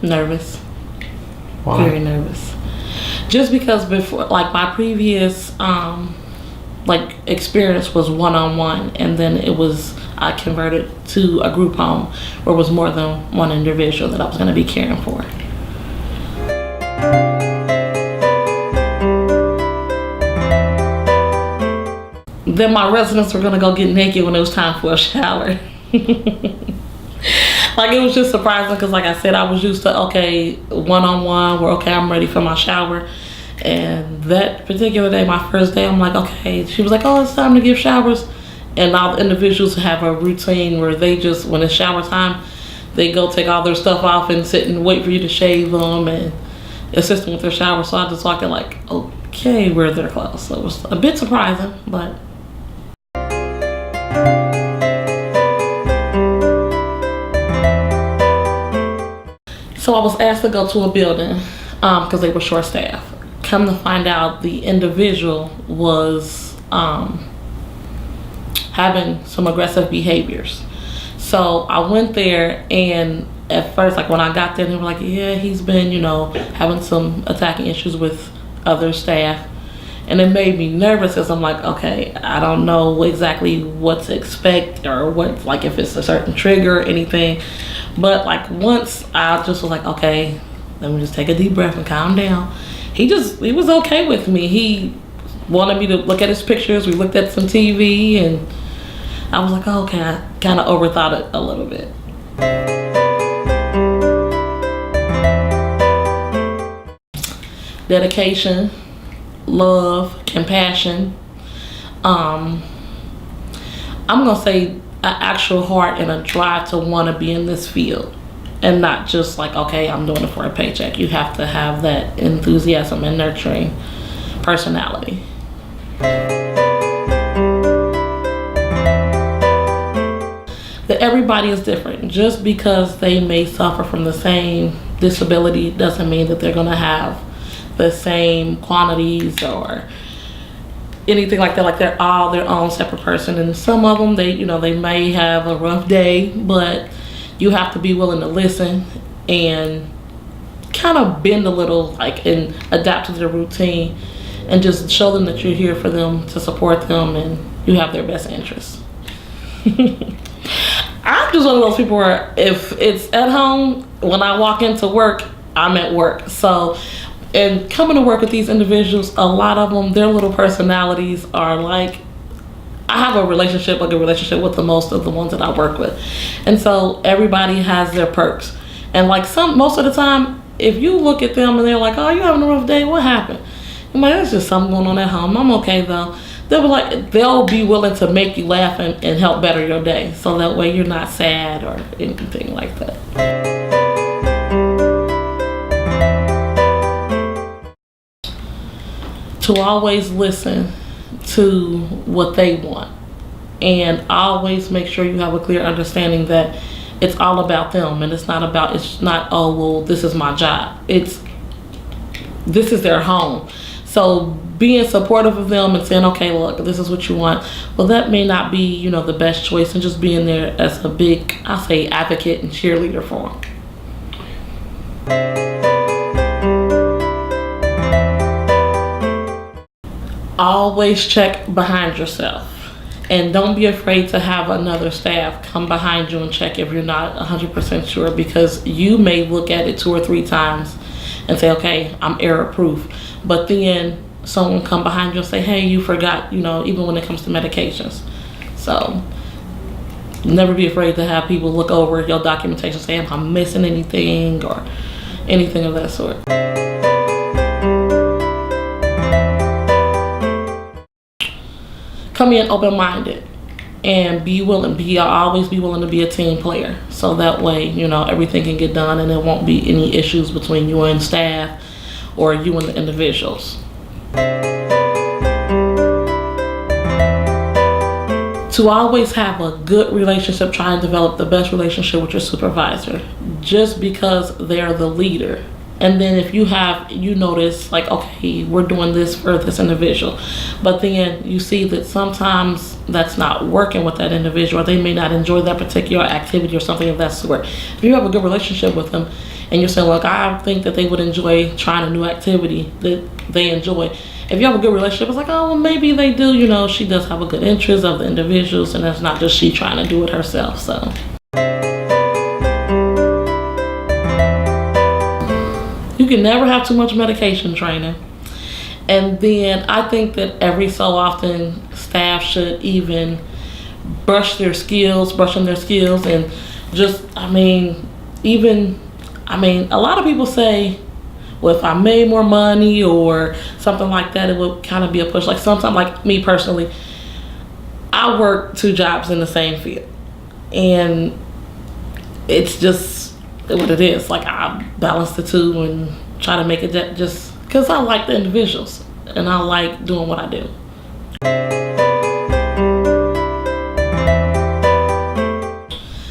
Nervous. Why? Very nervous. Just because before, like my previous like experience was one-on-one, and then I converted to a group home where it was more than one individual that I was going to be caring for. Then my residents were going to go get naked when it was time for a shower. Like, it was just surprising because, like I said, I was used to, okay, one-on-one, where, okay, I'm ready for my shower. And that particular day, my first day, I'm like, okay. She was like, oh, it's time to give showers. And all the individuals have a routine where they just, when it's shower time, they go take all their stuff off and sit and wait for you to shave them and assist them with their shower. So I just walked in like, okay, where are their clothes? So it was a bit surprising, but. So I was asked to go to a building because they were short-staffed. Come to find out, the individual was having some aggressive behaviors. So I went there, and at first, like when I got there, they were like, yeah, he's been, having some attacking issues with other staff. And it made me nervous because I'm like, okay, I don't know exactly what to expect or what, like if it's a certain trigger or anything. But like once I just was like, okay, let me just take a deep breath and calm down. He was okay with me. He wanted me to look at his pictures. We looked at some TV, and I was like, oh, okay, I kind of overthought it a little bit. Dedication, love, compassion. I'm gonna say an actual heart and a drive to want to be in this field, and not just like, okay, I'm doing it for a paycheck. You have to have that enthusiasm and nurturing personality. That everybody is different. Just because they may suffer from the same disability doesn't mean that they're gonna have the same quantities or anything like that. Like, they're all their own separate person, and some of them, they may have a rough day, but you have to be willing to listen and kind of bend a little, like, and adapt to their routine, and just show them that you're here for them, to support them, and you have their best interests. I'm just one of those people where if it's at home, when I walk into work, I'm at work. So, and coming to work with these individuals, a lot of them, their little personalities are like, I have a good relationship with the most of the ones that I work with. And so everybody has their perks. And like most of the time, if you look at them and they're like, oh, you having a rough day, what happened? I'm like, there's just something going on at home. I'm okay though. They'll be willing to make you laugh and help better your day. So that way you're not sad or anything like that. To always listen to what they want, and always make sure you have a clear understanding that it's all about them, and it's not, oh, well, this is my job. This is their home. So being supportive of them and saying, okay, look, this is what you want. Well, that may not be, the best choice, and just being there as a big, I'll say, advocate and cheerleader for them. Always check behind yourself, and don't be afraid to have another staff come behind you and check if you're not 100% sure, because you may look at it 2 or 3 times and say, okay, I'm error proof, but then someone come behind you and say, hey, you forgot, even when it comes to medications. So never be afraid to have people look over your documentation, say, am I missing anything or anything of that sort. Come in open-minded and always be willing to be a team player. So that way, everything can get done and there won't be any issues between you and staff or you and the individuals. To always have a good relationship, try and develop the best relationship with your supervisor. Just because they're the leader And then if you notice like, okay, we're doing this for this individual, but then you see that sometimes that's not working with that individual, or they may not enjoy that particular activity or something of that sort. If you have a good relationship with them and you're saying, look, I think that they would enjoy trying a new activity that they enjoy. If you have a good relationship, it's like, oh, well, maybe they do, she does have a good interest of the individuals, and that's not just she trying to do it herself, so. You can never have too much medication training. And then I think that every so often staff should even brush their skills, and just, a lot of people say, well, if I made more money or something like that, it would kind of be a push. Like sometimes, like me personally, I work 2 jobs in the same field, and it's just what it is. Like I balance the 2 and try to make it just because I like the individuals and I like doing what I do.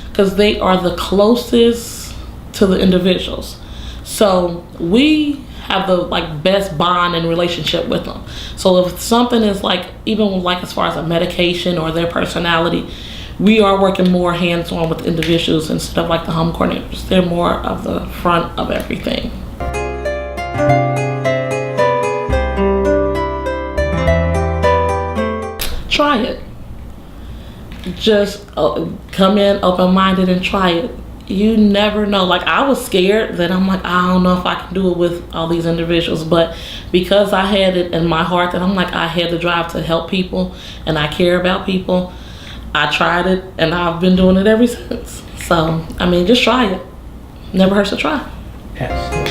Because they are the closest to the individuals. So we have the best bond and relationship with them. So if something is even as far as a medication or their personality, we are working more hands-on with individuals instead of the home coordinators. They're more of the front of everything. Try it. Just come in open-minded and try it. You never know. I was scared that I'm I don't know if I can do it with all these individuals, but because I had it in my heart that I had the drive to help people and I care about people, I tried it and I've been doing it ever since. So, just try it. Never hurts to try. Yes.